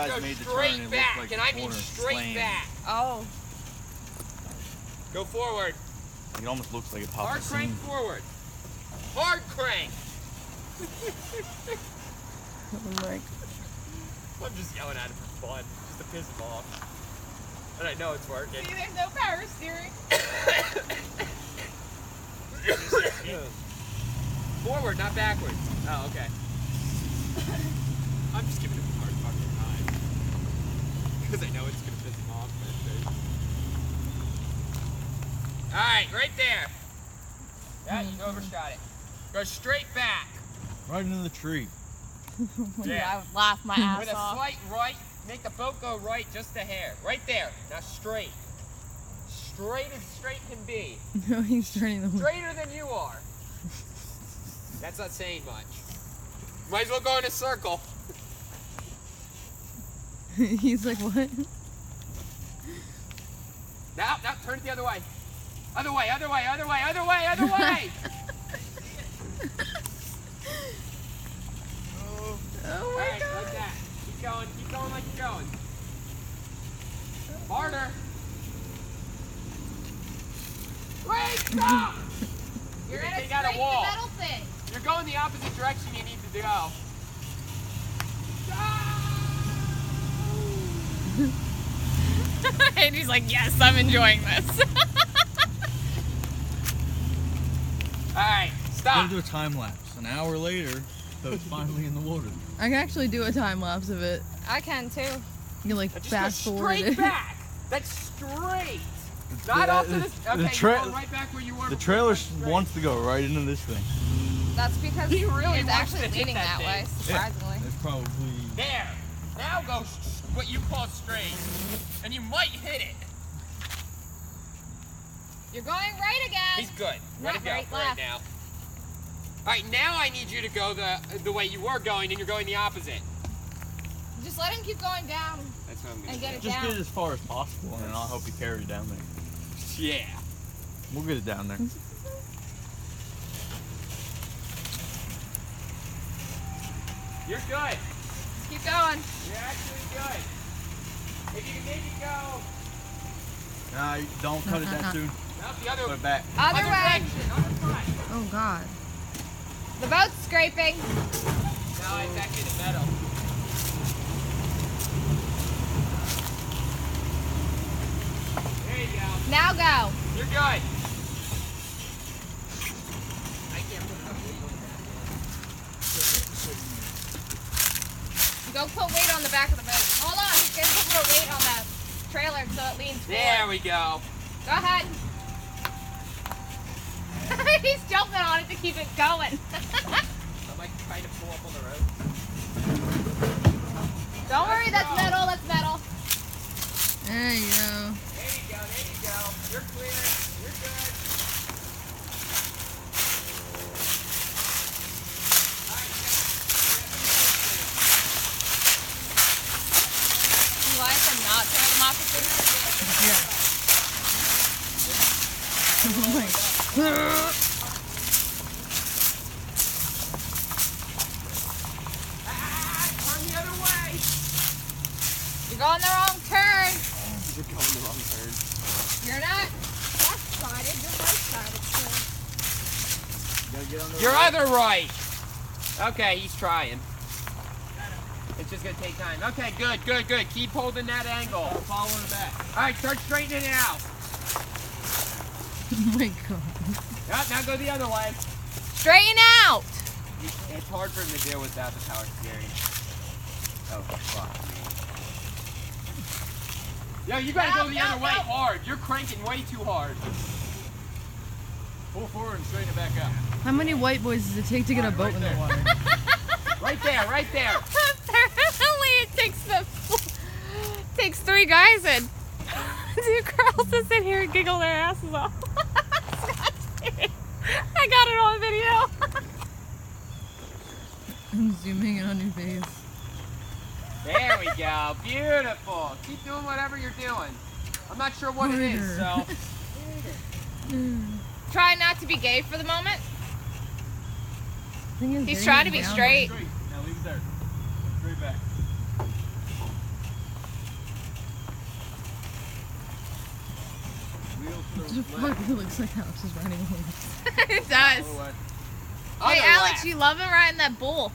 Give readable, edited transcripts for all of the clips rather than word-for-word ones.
guys go made the straight turn, it back, looked like and the I mean corner straight slammed. back. Oh. Go forward. It almost looks like it popped Hard the crank seam. forward. Hard crank. Like, I'm just yelling at him for fun, just to piss him off. And I know it's working. see, there's no power steering. Forward, not backwards. Oh, okay. I'm just giving him a hard fucking time. Because I know it's going to piss him off. Alright, right there. Yeah, you overshot it. Go straight back. Right into the tree. Yeah, I would laugh my ass With a off. slight right, make the boat go right just a hair. Right there. Now straight. Straight as straight can be. No, he's turning the Straighter than you are. That's not saying much. Might as well go in a circle. He's like, what? Now, turn it the other way. Other way, other way, other way, other way, other way! Oh my Alright, god. like that. Keep going like you're going. Harder. Wait, stop! You're can gonna take out a scrape wall. the metal thing. You're going the opposite direction you need to go. And he's like, yes, I'm enjoying this. Alright, I'm stop. gonna do a time lapse. An hour later, so it's finally in the water. I can actually do a time lapse of it. I can too. You like Just fast go forward straight it. back. That's straight. Not off to this. Okay, you're going right back where you were. The before you trailer went straight. wants to go right into this thing. That's because He really it's wants actually to hit leaning that that way, thing. surprisingly. It's probably... There. Now go what you call straight. And you might hit it. You're going right again. He's good. Not Ready to go right, right left. now. Alright, now I need you to go the way you were going, and you're going the opposite. Just let him keep going down That's what I'm gonna and get do. it Just down. get it as far as possible, and I'll help you carry it down there. Yeah. We'll get it down there. You're good. Keep going. You're actually good. If you can make it go. Nah, don't cut it that soon. Nope, the other Put it back. Other way. direction, other front. Oh god. The boat's scraping. No, it's actually the metal. There you go. Now go. You're good. I can't put enough weight on that. Go put weight on the back of the boat. Hold on. He's going to put weight on the trailer so it leans There forward. we go. Go ahead. He's jumping on it to keep it going. I'm like trying to pull up on the road. Don't worry, that's metal, that's metal. There you go. There you go, there you go. You're clear. You're good. You like them not throwing them off the thing? Yeah. Oh my god. Turn the other way. You're going the wrong turn. You're going the wrong turn. You're not left-sided, you're right-sided. You're other right. Okay, he's trying. It's just gonna take time. Okay, good, good, good. Keep holding that angle. Following it back. All right, start straightening it out. Oh my god. Now go the other way. Straighten out. It's hard for him to deal without the power steering. Oh, fuck me. Yo, you gotta go the other way hard. You're cranking way too hard. Pull forward and straighten it back out. How many white boys does it take to get a boat in the water? Right there, right there. Apparently it takes 3 guys and 2 girls to sit here and giggle their asses off. I got it on video. I'm zooming in on your face. There we go. Beautiful. Keep doing whatever you're doing. I'm not sure what it is, so. Try not to be gay for the moment. He's trying to be straight. Now leave it there. Straight back. It looks like Alex is riding a horse. It does. Other Hey, Alex, left. you love him riding that bull.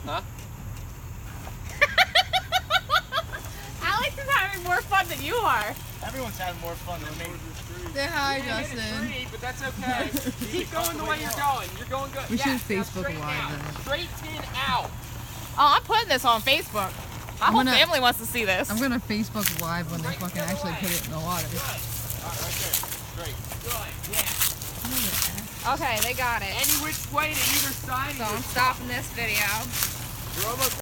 Huh? Alex is having more fun than you are. Everyone's having more fun than me. Say hi, You didn't hit a Justin. tree, but that's okay. Keep going the way you're going. You're going good. We should Yes, now Facebook straighten Live out. that. Straighten out. Oh, I'm putting this on Facebook. My whole gonna- family wants to see this. I'm gonna Facebook Live when they fucking actually put it in the water. Good. All right, right there. Straight. Good. Yeah. Okay, they got it. Any which way to either side. So of I'm your stopping this video. You're almost